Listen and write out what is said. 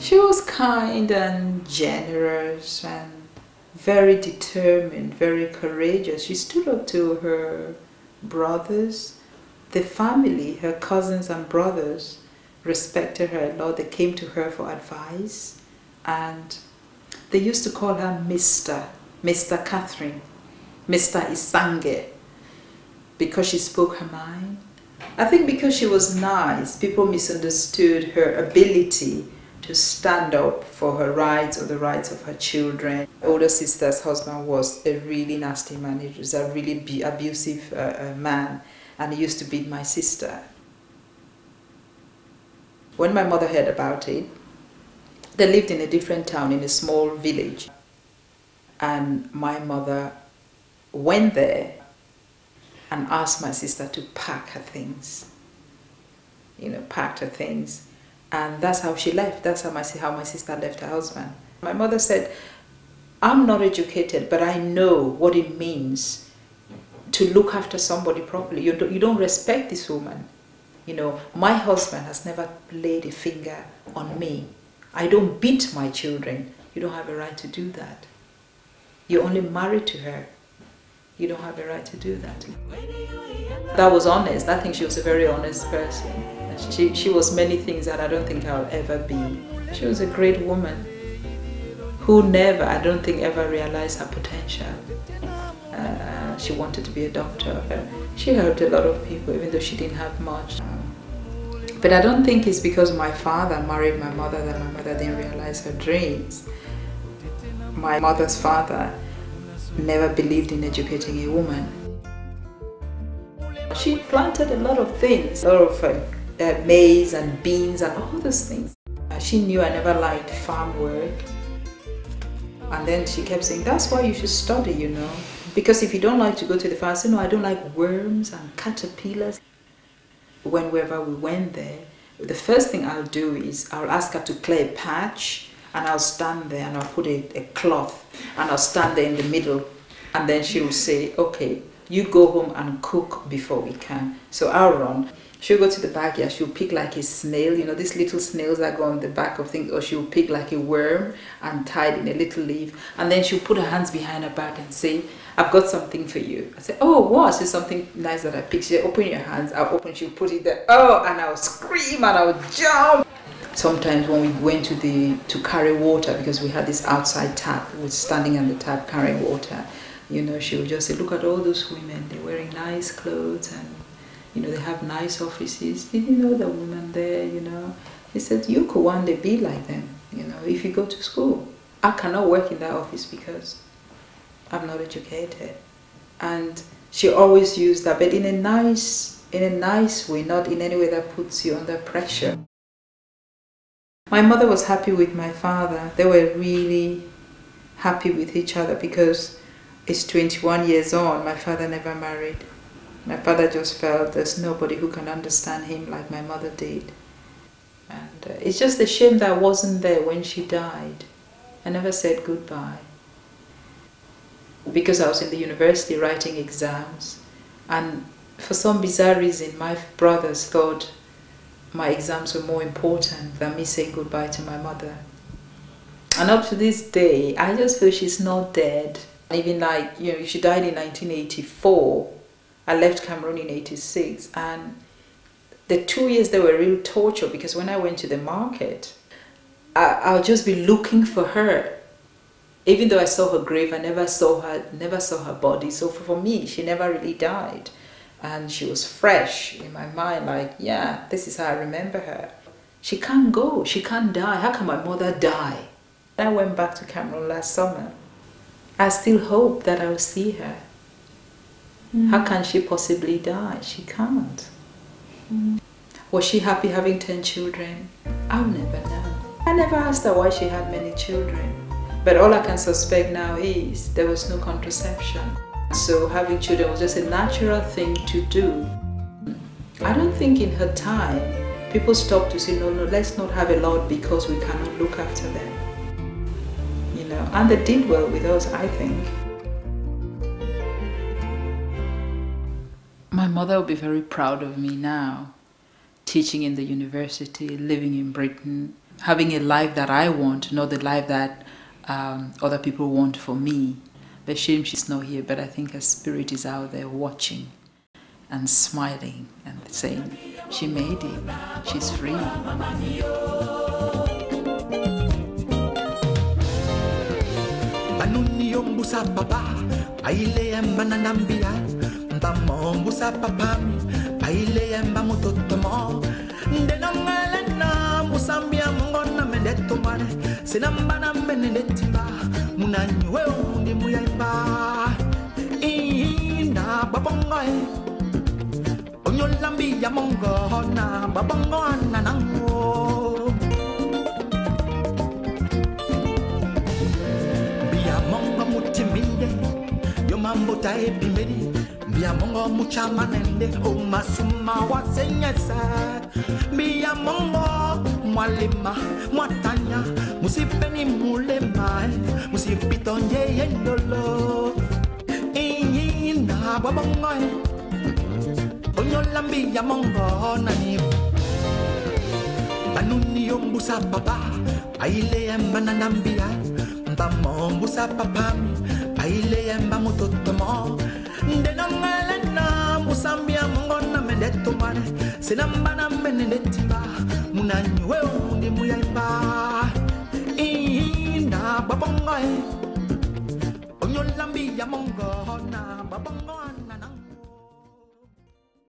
She was kind and generous and very determined, very courageous. She stood up to her brothers. The family, her cousins and brothers, respected her a lot. They came to her for advice, and they used to call her Mr. Catherine, Mr. Isange, because she spoke her mind. I think because she was nice, people misunderstood her ability to stand up for her rights or the rights of her children. Her older sister's husband was a really nasty man. He was a really abusive man, and he used to beat my sister. When my mother heard about it, they lived in a different town, in a small village. And my mother went there and asked my sister to pack her things. Packed her things. And that's how she left. That's how my sister left her husband. My mother said, I'm not educated, but I know what it means to look after somebody properly. You don't respect this woman. My husband has never laid a finger on me. I don't beat my children. You don't have a right to do that. You're only married to her. You don't have a right to do that. That was honest. I think she was a very honest person. She was many things that I don't think I'll ever be. She was a great woman who never, I don't think, ever realized her potential. She wanted to be a doctor. She helped a lot of people, even though she didn't have much. But I don't think it's because my father married my mother that my mother didn't realize her dreams. My mother's father never believed in educating a woman. She planted a lot of things, a lot of maize and beans and all those things. She knew I never liked farm work. And then she kept saying, that's why you should study, Because if you don't like to go to the farm, I said, no, I don't like worms and caterpillars. Whenever we went there, the first thing I'll do is I'll ask her to clear a patch, and I'll stand there and I'll put a cloth and I'll stand there in the middle, and then she'll say, okay, you go home and cook before we can. So I'll run. She'll go to the backyard, she'll pick like a snail, these little snails that go on the back of things, or she'll pick like a worm and tie it in a little leaf, and then she'll put her hands behind her back and say, I've got something for you. I say, oh, what? It's something nice that I picked. She said, open your hands. I'll open, she'll put it there. Oh, and I'll scream and I'll jump. Sometimes when we went to carry water, because we had this outside tap, we were standing on the tap carrying water, she would just say, look at all those women, they're wearing nice clothes and they have nice offices. Did you know the woman there, He said, you could one day be like them, if you go to school. I cannot work in that office because I'm not educated. And she always used that, but in a nice way, not in any way that puts you under pressure. My mother was happy with my father. They were really happy with each other because it's 21 years on, my father never married. My father just felt there's nobody who can understand him like my mother did. And it's just a shame that I wasn't there when she died. I never said goodbye. Because I was in the university writing exams, and for some bizarre reason my brothers thought my exams were more important than me saying goodbye to my mother. And up to this day, I just feel she's not dead. Even she died in 1984. I left Cameroon in 86, and the 2 years they were real torture, because when I went to the market, I'll just be looking for her. Even though I saw her grave, I never saw her body. So for me, she never really died. And she was fresh in my mind, like, yeah, this is how I remember her. She can't go, she can't die. How can my mother die? I went back to Cameroon last summer. I still hope that I'll see her. How can she possibly die? She can't. Was she happy having 10 children? I'll never know. I never asked her why she had many children. But all I can suspect now is there was no contraception. So having children was just a natural thing to do. I don't think in her time, people stopped to say, no, let's not have a lot because we cannot look after them. And they did well with us, I think. My mother will be very proud of me now, teaching in the university, living in Britain, having a life that I want, not the life that other people want for me. But shame she's not here, but I think her spirit is out there watching and smiling and saying, she made it, she's free. Sinambana menenetiba munanywe undi muyaiba ina babongoe onyolambi ya mongo na babongo ananango bia mongo mutiminde yo mambo tai bimeri bia mongo mucha manende o masuma wasenyesa bia mongo mwalima mwatanya musipeni mulema musipitonye yendolo ina babongoe onyolambi ya mongo nani banuni yombusa papa aile yamba nanambia mbamo mbusa papa aile yamba mutotomo ndenongalena musambia mongo na mendetomane sinambana menendetiba munanywe undi muyaiba ina babongoe onyolambi ya mongo na babongo